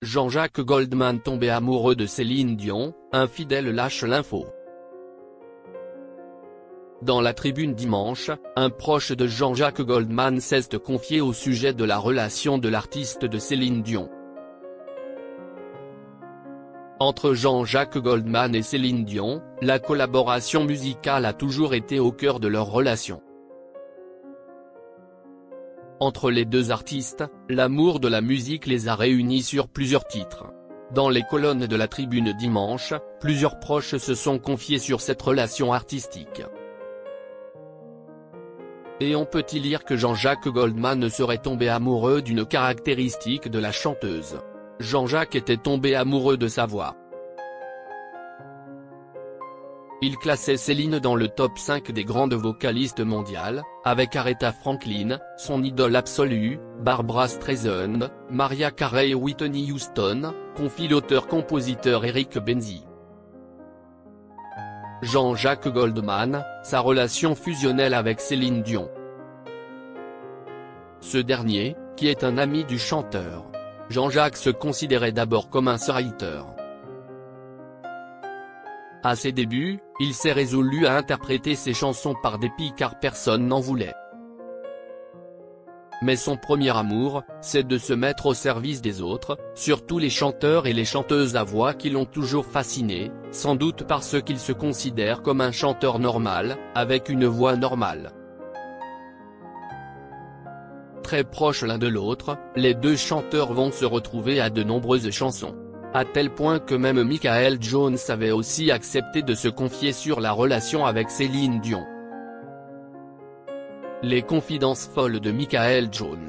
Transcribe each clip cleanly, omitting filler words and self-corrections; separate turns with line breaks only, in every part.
Jean-Jacques Goldman tombé amoureux de Céline Dion, un fidèle lâche l'info. Dans la Tribune dimanche, un proche de Jean-Jacques Goldman s'est confié au sujet de la relation de l'artiste de Céline Dion. Entre Jean-Jacques Goldman et Céline Dion, la collaboration musicale a toujours été au cœur de leur relation. Entre les deux artistes, l'amour de la musique les a réunis sur plusieurs titres. Dans les colonnes de la Tribune dimanche, plusieurs proches se sont confiés sur cette relation artistique. Et on peut y lire que Jean-Jacques Goldman serait tombé amoureux d'une caractéristique de la chanteuse. Jean-Jacques était tombé amoureux de sa voix. Il classait Céline dans le top 5 des grandes vocalistes mondiales, avec Aretha Franklin, son idole absolue, Barbra Streisand, Mariah Carey et Whitney Houston, confie l'auteur-compositeur Eric Benzi. Jean-Jacques Goldman, sa relation fusionnelle avec Céline Dion. Ce dernier, qui est un ami du chanteur, Jean-Jacques se considérait d'abord comme un songwriter. À ses débuts, il s'est résolu à interpréter ses chansons par dépit car personne n'en voulait. Mais son premier amour, c'est de se mettre au service des autres, surtout les chanteurs et les chanteuses à voix qui l'ont toujours fasciné, sans doute parce qu'il se considère comme un chanteur normal, avec une voix normale. Très proches l'un de l'autre, les deux chanteurs vont se retrouver à de nombreuses chansons. À tel point que même Michael Jones avait aussi accepté de se confier sur la relation avec Céline Dion. Les confidences folles de Michael Jones.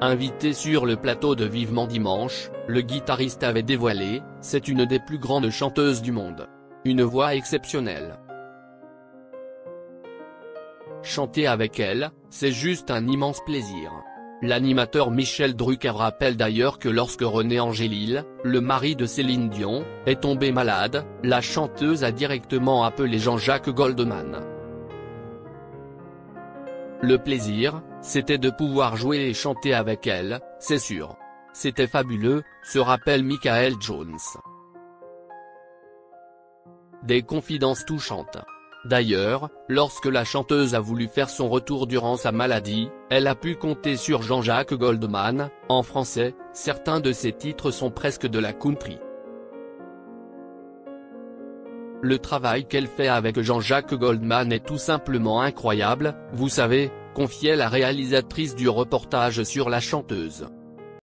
Invité sur le plateau de Vivement Dimanche, le guitariste avait dévoilé « C'est une des plus grandes chanteuses du monde. Une voix exceptionnelle. Chanter avec elle, c'est juste un immense plaisir ». L'animateur Michel Drucker rappelle d'ailleurs que lorsque René Angélil, le mari de Céline Dion, est tombé malade, la chanteuse a directement appelé Jean-Jacques Goldman. Le plaisir, c'était de pouvoir jouer et chanter avec elle, c'est sûr. C'était fabuleux, se rappelle Michael Jones. Des confidences touchantes. D'ailleurs, lorsque la chanteuse a voulu faire son retour durant sa maladie, elle a pu compter sur Jean-Jacques Goldman. En français, certains de ses titres sont presque de la country. Le travail qu'elle fait avec Jean-Jacques Goldman est tout simplement incroyable, vous savez, confiait la réalisatrice du reportage sur la chanteuse.